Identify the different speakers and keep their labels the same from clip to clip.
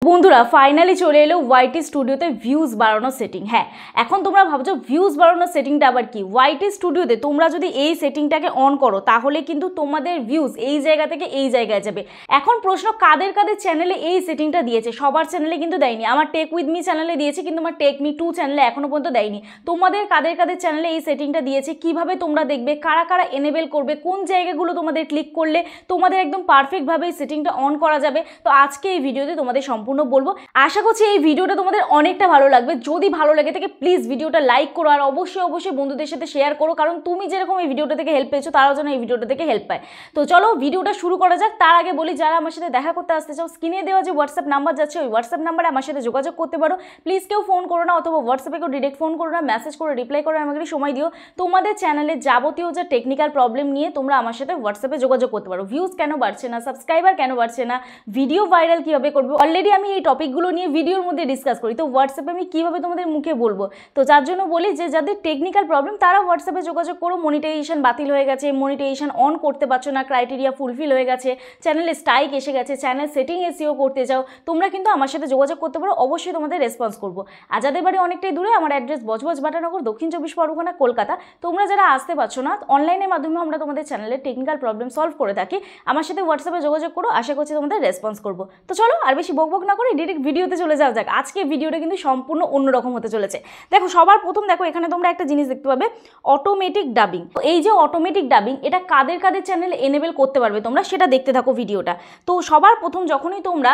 Speaker 1: বন্ধুরা ফাইনালি চলে এলো ওয়াইটি স্টুডিওতে ভিউজ বাড়ানোর সেটিং। হ্যাঁ, এখন তোমরা ভাবছো ভিউজ বাড়ানোর সেটিংটা আবার কি। ওয়াইটি স্টুডিওতে তোমরা যদি এই সেটিংটাকে অন করো তাহলে কিন্তু তোমাদের ভিউজ এই জায়গা থেকে এই জায়গায় যাবে। এখন প্রশ্ন কাদের কাদের চ্যানেলে এই সেটিংটা দিয়েছে? সবার চ্যানেলে কিন্তু দেয়নি। আমার টেক উইথ মি চ্যানেলে দিয়েছে, কিন্তু আমার টেক মি 2 চ্যানেলে এখনো পর্যন্ত দেয়নি। তোমাদের কাদের কাদের চ্যানেলে এই সেটিংটা দিয়েছে, কিভাবে তোমরা দেখবে, কারা কারা এনেবেল করবে, কোন জায়গাগুলো তোমাদের ক্লিক করলে তোমাদের একদম পারফেক্টভাবে এই সেটিংটা অন করা যাবে। তো আজকে এই ভিডিওতে তোমাদের সম্পূর্ণ বলবো। আশা করছি এই ভিডিওটা তোমাদের অনেকটা ভালো লাগবে। যদি ভালো লাগে থাকে প্লিজ ভিডিওটা লাইক করো, আর অবশ্যই বন্ধুদের সাথে শেয়ার করো, কারণ তুমি যেরকম এই ভিডিওটা থেকে হেল্প পেয়েছো তারাও যেন এই ভিডিওটা থেকে হেল্প পায়। তো চলো ভিডিওটা শুরু করা যাক। তার আগে বলি, যারা আমার সাথে দেখা করতে আসতে চাও, স্ক্রিনে দেওয়া যে হোয়াটসঅ্যাপ নাম্বার যাচ্ছে ওই হোয়াটসঅ্যাপ নাম্বারে আমার সাথে যোগাযোগ করতে পারো। প্লিজ কেউ ফোন করো না, অথবা হোয়াটসঅ্যাপে কেউ ডিরেক্ট ফোন করো না, মেসেজ করে রিপ্লাই করে আমাকে সময় দিও। তোমাদের চ্যানেলে যাবতীয় যে টেকনিক্যাল প্রবলেম নিয়ে তোমরা আমার সাথে হোয়াটসঅ্যাপে যোগাযোগ করতে পারো। ভিউজ কেন বাড়ছে না, সাবস্ক্রাইবার কেন বাড়ছে না, ভিডিও ভাইরাল কীভাবে করবে, অলরেডি আমি এই টপিকগুলো নিয়ে ভিডিওর মধ্যে ডিসকাস করি। তো হোয়াটসঅ্যাপে আমি কীভাবে তোমাদের মুখে বলবো, তো যার জন্য বলি যে যাদের টেকনিক্যাল প্রবলেম তারা হোয়াটসঅ্যাপে যোগাযোগ করো। মনিটাইজেশন বাতিল হয়ে গেছে, মনিটাইজেশন অন করতে পারছো না, ক্রাইটেরিয়া ফুলফিল হয়ে গেছে, চ্যানেলে স্ট্রাইক এসে গেছে, চ্যানেল সেটিং এসিও করতে চাও, তোমরা কিন্তু আমার সাথে যোগাযোগ করতে পারো। অবশ্যই তোমাদের রেসপন্স করবো। আর যাদের বাড়ি অনেকটাই দূরে, আমার অ্যাড্রেস বজবজ বাটানগর, দক্ষিণ 24 পরগনা, কলকাতা। তোমরা যারা আসতে পারছো না, অনলাইনের মাধ্যমে আমরা তোমাদের চ্যানেলের টেকনিক্যাল প্রবলেম সলভ করে থাকি। আমার সাথে হোয়াটসঅ্যাপে যোগাযোগ করো, আশা করছি তোমাদের রেসপন্স করবো। তো চলো আর বেশি বকবক না করে ডিরেক্ট ভিডিওতে চলে যাওয়া যাক। আজকে ভিডিওটা কিন্তু সম্পূর্ণ অন্যরকম হতে চলেছে। দেখো, সবার প্রথম দেখো এখানে তোমরা একটা জিনিস দেখতে পাবে, অটোমেটিক ডাবিং। এই যে অটোমেটিক ডাবিং, এটা কাদের কাদের চ্যানেলে এনেবেল করতে পারবে তোমরা সেটা দেখতে থাকো ভিডিওটা। তো সবার প্রথম যখনই তোমরা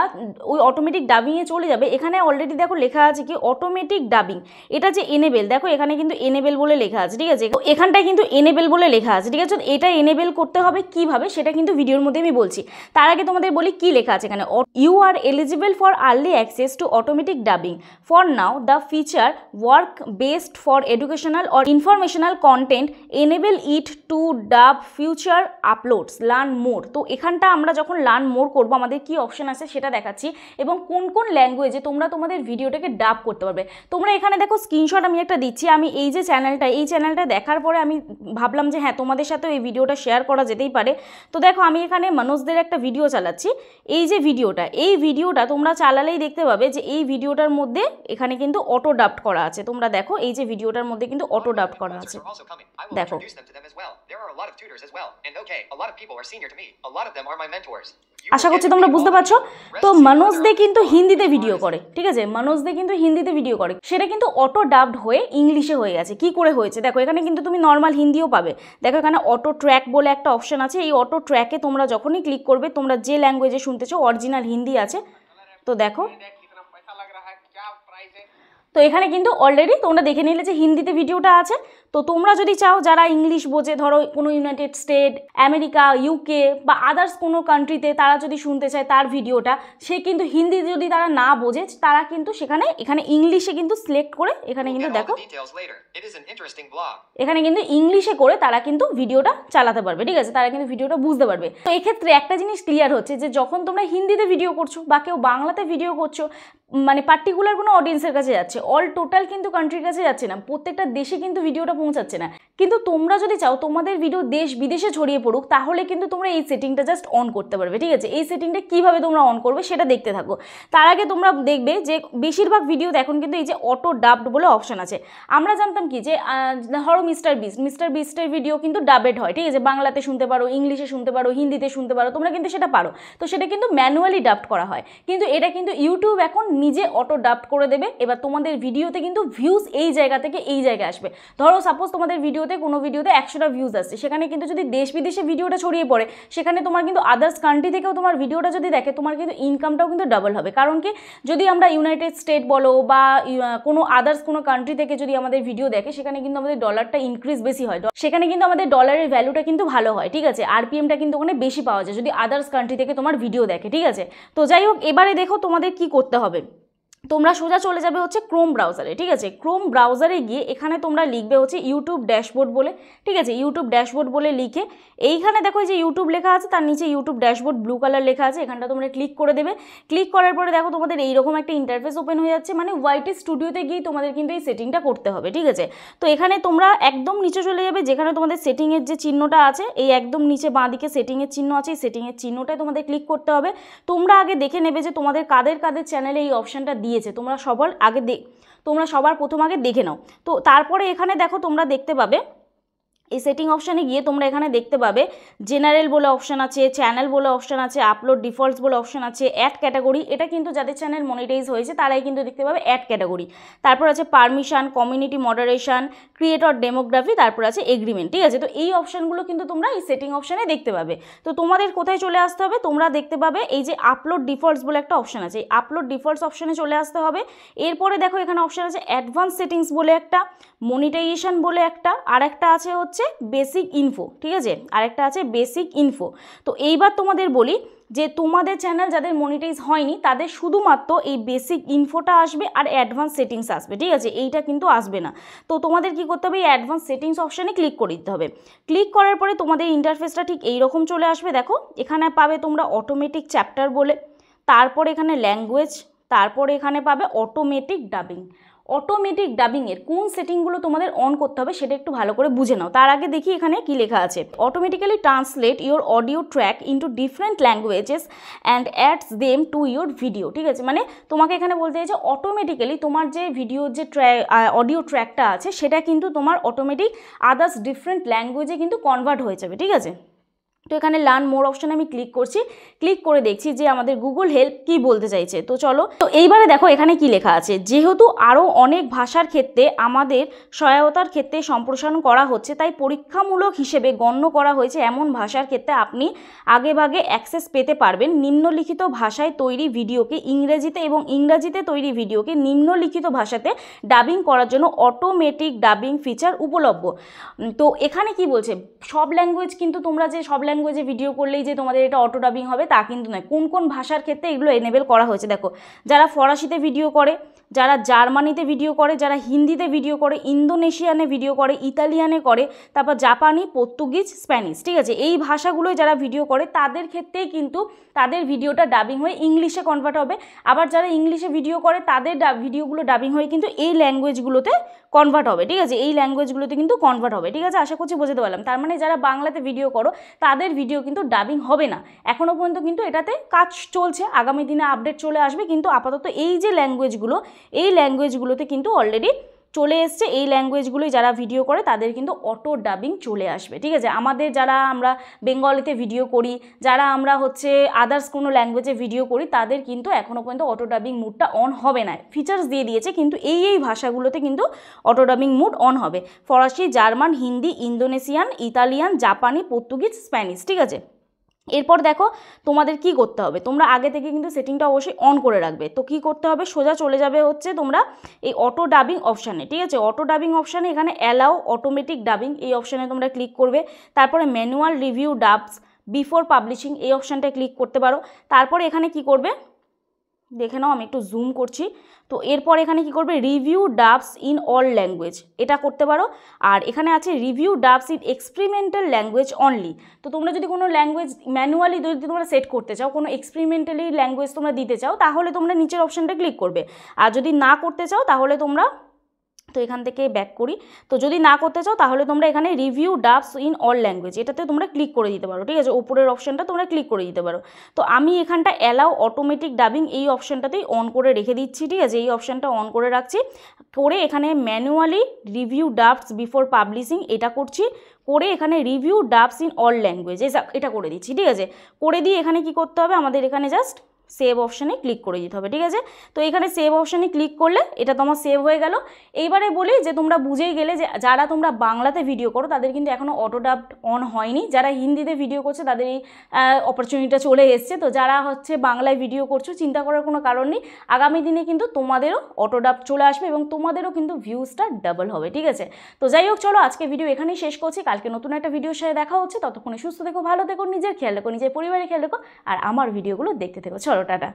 Speaker 1: ওই অটোমেটিক ডাবিংয়ে চলে যাবে, এখানে অলরেডি দেখো লেখা আছে কি অটোমেটিক ডাবিং। এটা যে এনেবেল, দেখো এখানে কিন্তু এনেবেল বলে লেখা আছে, ঠিক আছে। এখানটায় কিন্তু এনেবেল বলে লেখা আছে, ঠিক আছে। এটা এনেবেল করতে হবে কিভাবে সেটা কিন্তু ভিডিওর মধ্যে আমি বলছি। তার আগে তোমাদের বলি কি লেখা আছে এখানে। You are eligible for early access to automatic dubbing for now the feature work based for educational or informational content enable it to dub future uploads learn more. তো এখানটা আমরা যখন লার্ন মোর করবো আমাদের কি অপশন আছে সেটা দেখাচ্ছি, এবং কোন কোন ল্যাঙ্গুয়েজে তোমরা তোমাদের ভিডিওটাকে ডাব করতে পারবে। তোমরা এখানে দেখো স্ক্রিনশট আমি একটা দিচ্ছি। আমি এই যে চ্যানেলটা দেখার পরে আমি ভাবলাম যে হ্যাঁ তোমাদের সাথেও এই ভিডিওটা শেয়ার করা যেতেই পারে। তো দেখো আমি এখানে মনোজদের একটা ভিডিও চালাচ্ছি। এই যে ভিডিওটা তোমরা চালালেই দেখতে পাবে যে এই ভিডিওটার মধ্যে এখানে কিন্তু অটো ডাবড করা আছে। তোমরা দেখো এই যে ভিডিওটার মধ্যে কিন্তু অটো ডাবড করা আছে, দেখো। আশা করছি তোমরা বুঝতে পারছো। তো মনোজ দে কিন্তু হিন্দিতে ভিডিও করে, ঠিক আছে। মনোজ দে কিন্তু হিন্দিতে ভিডিও করে, সেটা কিন্তু অটো ডাবড হয়ে ইংলিশে হয়ে গেছে। কি করে হয়েছে দেখো, এখানে কিন্তু তুমি নর্মাল হিন্দিও পাবে। দেখো এখানে অটো ট্র্যাক বলে একটা অপশন আছে। এই অটো ট্র্যাকে তোমরা যখনই ক্লিক করবে, তোমরা যে ল্যাঙ্গুয়েজে শুনতেছো অরিজিনাল হিন্দি আছে। তো দেখো, তো এখানে কিন্তু অলরেডি তোমরা দেখে নিলে যে হিন্দিতে ভিডিওটা আছে। তো তোমরা যদি চাও, যারা ইংলিশ বোঝে, ধরো কোনো ইউনাইটেড স্টেট, আমেরিকা, ইউকে বা আদার্স কোনো কান্ট্রিতে তারা যদি শুনতে চায় তার ভিডিওটা, সে কিন্তু হিন্দি যদি তারা না বোঝে, তারা কিন্তু এখানে ইংলিশে কিন্তু সিলেক্ট করে এখানে কিন্তু দেখো এখানে কিন্তু ইংলিশে করে তারা কিন্তু ভিডিওটা চালাতে পারবে, ঠিক আছে। তারা কিন্তু ভিডিওটা বুঝতে পারবে। তো এক্ষেত্রে একটা জিনিস ক্লিয়ার হচ্ছে যে যখন তোমরা হিন্দিতে ভিডিও করছো বা কেউ বাংলাতে ভিডিও করছো, মানে পার্টিকুলার কোনো অডিয়েন্সের কাছে যাচ্ছে, অল টোটাল কিন্তু কান্ট্রির কাছে যাচ্ছে না, প্রত্যেকটা দেশে কিন্তু ভিডিওটা পৌঁছাচ্ছে না। কিন্তু তোমরা যদি চাও তোমাদের ভিডিও দেশ বিদেশে ছড়িয়ে পড়ুক, তাহলে কিন্তু তোমরা এই সেটিংটা জাস্ট অন করতে পারবে, ঠিক আছে। এই সেটিংটা কিভাবে তোমরা অন করবে সেটা দেখতে থাকো। তার আগে তোমরা দেখবে যে বেশিরভাগ ভিডিওতে এখন কিন্তু এই যে অটো ডাবড বলে অপশন আছে। আমরা জানতাম কি যে ধরো মিস্টার বিস্টের ভিডিও কিন্তু ডাবেড হয়, ঠিক আছে। বাংলাতে শুনতে পারো, ইংলিশে শুনতে পারো, হিন্দিতে শুনতে পারো, তোমরা কিন্তু সেটা পারো। তো সেটা কিন্তু ম্যানুয়ালি ডাবড করা হয়, কিন্তু এটা কিন্তু ইউটিউব এখন নিজে অটো ডাবড করে দেবে। এবার তোমাদের ভিডিওতে কিন্তু ভিউজ এই জায়গা থেকে এই জায়গায় আসবে। ধরো সাপোজ তোমাদের কোনো ভিডিওতে 100টা ভিউজ আসছে, সেখানে কিন্তু যদি দেশ বিদেশে ভিডিওটা ছড়িয়ে পড়ে, সেখানে তোমার কিন্তু আদার্স কান্ট্রি থেকেও তোমার ভিডিওটা যদি দেখে, তোমার কিন্তু ইনকামটাও কিন্তু ডাবল হবে। কারণ কি, যদি আমরা ইউনাইটেড স্টেট বলো বা কোনো আদার্স কোনো কান্ট্রি থেকে যদি আমাদের ভিডিও দেখে, সেখানে কিন্তু আমাদের ডলারটা ইনক্রিজ বেশি হয়, সেখানে কিন্তু আমাদের ডলারের ভ্যালুটা কিন্তু ভালো হয়, ঠিক আছে। আরপিএমটা কিন্তু ওখানে বেশি পাওয়া যায় যদি আদার্স কান্ট্রি থেকে তোমার ভিডিও দেখে, ঠিক আছে। তো যাই হোক, এবারে দেখো তোমাদের কি করতে হবে। তোমরা সোজা চলে যাবে হচ্ছে ক্রোম ব্রাউজারে, ঠিক আছে। ক্রোম ব্রাউজারে গিয়ে এখানে তোমরা লিখবে হচ্ছে ইউটিউব ড্যাশবোর্ড বলে, ঠিক আছে। ইউটিউব ড্যাশবোর্ড বলে লিখে এইখানে দেখো যে ইউটিউব লেখা আছে, তার নিচে ইউটিউব ড্যাশবোর্ড ব্লু কালার লেখা আছে, এখানটা তোমরা ক্লিক করে দেবে। ক্লিক করার পরে দেখো তোমাদের এইরকম একটা ইন্টারফেস ওপেন হয়ে যাচ্ছে, মানে ওয়াইটি স্টুডিওতে গিয়ে তোমাদের কিন্তু এই সেটিংটা করতে হবে, ঠিক আছে। তো এখানে তোমরা একদম নিচে চলে যাবে, যেখানে তোমাদের সেটিংয়ের যে চিহ্নটা আছে, এই একদম নিচে বাঁ দিকে সেটিংয়ের চিহ্ন আছে, এই সেটিংয়ের চিহ্নটায় তোমাদের ক্লিক করতে হবে। তোমরা আগে দেখে নেবে যে তোমাদের কাদের কাদের চ্যানেলে এই অপশানটা দিয়েছে, তোমরা সবার প্রথম আগে দেখে নাও। তো তারপরে এখানে দেখো তোমরা দেখতে পাবে এই সেটিং অপশানে গিয়ে তোমরা এখানে দেখতে পাবে জেনারেল বলে অপশান আছে, চ্যানেল বলে অপশান আছে, আপলোড ডিফল্টস বলে অপশান আছে, অ্যাড ক্যাটাগরি, এটা কিন্তু যাদের চ্যানেল মনিটাইজ হয়েছে তারাই কিন্তু দেখতে পাবে অ্যাড ক্যাটাগরি। তারপর আছে permission, community moderation, creator demography, তারপর আছে এগ্রিমেন্ট, ঠিক আছে। তো এই অপশানগুলো কিন্তু তোমরা এই সেটিং অপশানে দেখতে পাবে। তো তোমাদের কোথায় চলে আসতে হবে, তোমরা দেখতে পাবে এই যে আপলোড ডিফল্টস বলে একটা অপশান আছে, এই আপলোড ডিফল্টস অপশানে চলে আসতে হবে। এরপরে দেখো এখানে অপশান আছে অ্যাডভান্স সেটিংস বলে একটা, মনিটাইজেশন বলে একটা, আর একটা আছে হচ্ছে বেসিক ইনফো, ঠিক আছে, আরেকটা আছে বেসিক ইনফো। তো এইবার তোমাদের বলি যে তোমাদের চ্যানেল যাদের মনিটাইজ হয়নি তাদের শুধুমাত্র এই বেসিক ইনফোটা আসবে আর অ্যাডভান্স সেটিংস আসবে, ঠিক আছে, এইটা কিন্তু আসবে না। তো তোমাদের কি করতে হবে, এই অ্যাডভান্স সেটিংস অপশানে ক্লিক করে দিতে হবে। ক্লিক করার পরে তোমাদের ইন্টারফেসটা ঠিক এইরকম চলে আসবে। দেখো এখানে পাবে তোমরা অটোমেটিক চ্যাপ্টার বলে, তারপর এখানে ল্যাঙ্গুয়েজ, তারপর এখানে পাবে অটোমেটিক ডাবিং। অটোমেটিক ডাবিংয়ের কোন সেটিংগুলো তোমাদের অন করতে হবে সেটা একটু ভালো করে বুঝে নাও। তার আগে দেখি এখানে কি লেখা আছে, automatically translate your audio track into different languages and ads them to your video, ঠিক আছে। মানে তোমাকে এখানে বলতে চাইছে অটোমেটিক্যালি তোমার যে ভিডিওর যে অডিও ট্র্যাকটা আছে সেটা কিন্তু তোমার অটোমেটিক আদার্স ডিফারেন্ট ল্যাঙ্গুয়েজে কিন্তু কনভার্ট হয়ে যাবে, ঠিক আছে। তো এখানে লার্ন মোর অপশানে আমি ক্লিক করছি, ক্লিক করে দেখছি যে আমাদের গুগল হেল্প কি বলতে চাইছে। তো চলো, তো এইবারে দেখো এখানে কি লেখা আছে, যেহেতু আরও অনেক ভাষার ক্ষেত্রে আমাদের সহায়তার ক্ষেত্রে সম্প্রসারণ করা হচ্ছে, তাই পরীক্ষামূলক হিসেবে গণ্য করা হয়েছে এমন ভাষার ক্ষেত্রে আপনি আগেভাগে অ্যাক্সেস পেতে পারবেন নিম্নলিখিত ভাষায় তৈরি ভিডিওকে ইংরেজিতে এবং ইংরাজিতে তৈরি ভিডিওকে নিম্নলিখিত ভাষাতে ডাবিং করার জন্য অটোমেটিক ডাবিং ফিচার উপলব্ধ। তো এখানে কি বলছে, সব ল্যাঙ্গুয়েজ কিন্তু তোমরা যে সব ল্যাঙ্গুয়েজে ভিডিও করলেই যে তোমাদের এটা অটো ডাবিং হবে তা কিন্তু নয়। কোন কোন ভাষার ক্ষেত্রে এগুলো এনেবেল করা হয়েছে দেখো, যারা ফরাসিতে ভিডিও করে, যারা জার্মানিতে ভিডিও করে, যারা হিন্দিতে ভিডিও করে, ইন্দোনেশিয়ানে ভিডিও করে, ইতালিয়ানে করে, তারপর জাপানি, পর্তুগিজ, স্প্যানিশ, ঠিক আছে, এই ভাষাগুলোয় যারা ভিডিও করে তাদের ক্ষেত্রেই কিন্তু তাদের ভিডিওটা ডাবিং হয়ে ইংলিশে কনভার্ট হবে। আবার যারা ইংলিশে ভিডিও করে তাদের ভিডিওগুলো ডাবিং হয়ে কিন্তু এই ল্যাঙ্গুয়েজগুলোতে কনভার্ট হবে, ঠিক আছে, এই ল্যাঙ্গুয়েজগুলোতে কিন্তু কনভার্ট হবে, ঠিক আছে। আশা করছি বুঝতে পারলাম। তার মানে যারা বাংলাতে ভিডিও করো তাদের ভিডিও কিন্তু ডাবিং হবে না, এখনও পর্যন্ত কিন্তু এটাতে কাজ চলছে, আগামী দিনে আপডেট চলে আসবে। কিন্তু আপাতত এই যে ল্যাঙ্গুয়েজগুলো, এই ল্যাঙ্গুয়েজগুলোতে কিন্তু অলরেডি চলে এসছে, এই ল্যাঙ্গুয়েজগুলোই যারা ভিডিও করে তাদের কিন্তু অটো ডাবিং চলে আসবে, ঠিক আছে। আমাদের যারা আমরা বেঙ্গলিতে ভিডিও করি, যারা আমরা হচ্ছে আদার্স কোনো ল্যাঙ্গুয়েজে ভিডিও করি, তাদের কিন্তু এখনও পর্যন্ত অটো ডাবিং মুডটা অন হবে না। ফিচার্স দিয়ে দিয়েছে কিন্তু এই ভাষাগুলোতে কিন্তু অটো ডাবিং মুড অন হবে, ফরাসি, জার্মান, হিন্দি, ইন্দোনেশিয়ান, ইতালিয়ান, জাপানি, পর্তুগিজ, স্প্যানিশ, ঠিক আছে। এরপর দেখো তোমাদের কি করতে হবে, তোমরা আগে থেকে কিন্তু সেটিংটা অবশ্যই অন করে রাখবে। তো কি করতে হবে, সোজা চলে যাবে হচ্ছে তোমরা এই অটো ডাবিং অপশানে, ঠিক আছে। অটো ডাবিং অপশানে এখানে অ্যালাউ অটোমেটিক ডাবিং এই অপশানে তোমরা ক্লিক করবে। তারপরে manual review dubs before publishing এই অপশানটায় ক্লিক করতে পারো। তারপরে এখানে কি করবে দেখে নাও, আমি একটু জুম করছি। তো এরপর এখানে কি করবে, review dubs in all language এটা করতে পারো। আর এখানে আছে review dubs in experimental language only. তো তোমরা যদি কোনো ল্যাঙ্গুয়েজ ম্যানুয়ালি যদি তোমরা সেট করতে চাও, কোনো এক্সপেরিমেন্টালি ল্যাঙ্গুয়েজ তোমরা দিতে চাও, তাহলে তোমরা নিচের অপশানটা ক্লিক করবে। আর যদি না করতে চাও তাহলে তোমরা, তো এখান থেকে ব্যাক করি, তো যদি না করতে চাও তাহলে তোমরা এখানে review dubs in all language এটাতে তোমরা ক্লিক করে দিতে পারো, ঠিক আছে, উপরের অপশানটা তোমরা ক্লিক করে দিতে পারো। তো আমি এখানটা অ্যালাউ অটোমেটিক ডাবিং এই অপশানটাতেই অন করে রেখে দিচ্ছি, ঠিক আছে, এই অপশানটা অন করে রাখছি। করে এখানে manually review dubs before publishing এটা করছি, করে এখানে review dubs in all language এটা করে দিচ্ছি, ঠিক আছে। করে দিয়ে এখানে কি করতে হবে, আমাদের এখানে জাস্ট সেভ অপশানে ক্লিক করে দিতে হবে, ঠিক আছে। তো এখানে সেভ অপশানে ক্লিক করলে এটা তোমার সেভ হয়ে গেল। এইবারে বলি যে তোমরা বুঝেই গেলে যে যারা তোমরা বাংলাতে ভিডিও করো তাদের কিন্তু এখনও অটো ডাব অন হয়নি, যারা হিন্দিতে ভিডিও করছে তাদের এই অপরচুনিটিটা চলে এসছে। তো যারা হচ্ছে বাংলায় ভিডিও করছো চিন্তা করার কোনো কারণ নেই, আগামী দিনে কিন্তু তোমাদেরও অটো ডাব চলে আসবে এবং তোমাদেরও কিন্তু ভিউজটা ডাবল হবে, ঠিক আছে। তো যাই হোক, চলো আজকে ভিডিও এখানেই শেষ করছি, কালকে নতুন একটা ভিডিওর সাথে দেখা হচ্ছে। ততক্ষণে সুস্থ থেকো, ভালো থেকো, নিজের খেয়াল রেখো, নিজের পরিবারের খেয়াল রেখো, আর আমার ভিডিওগুলো দেখতে থেকো। চলো টাটা।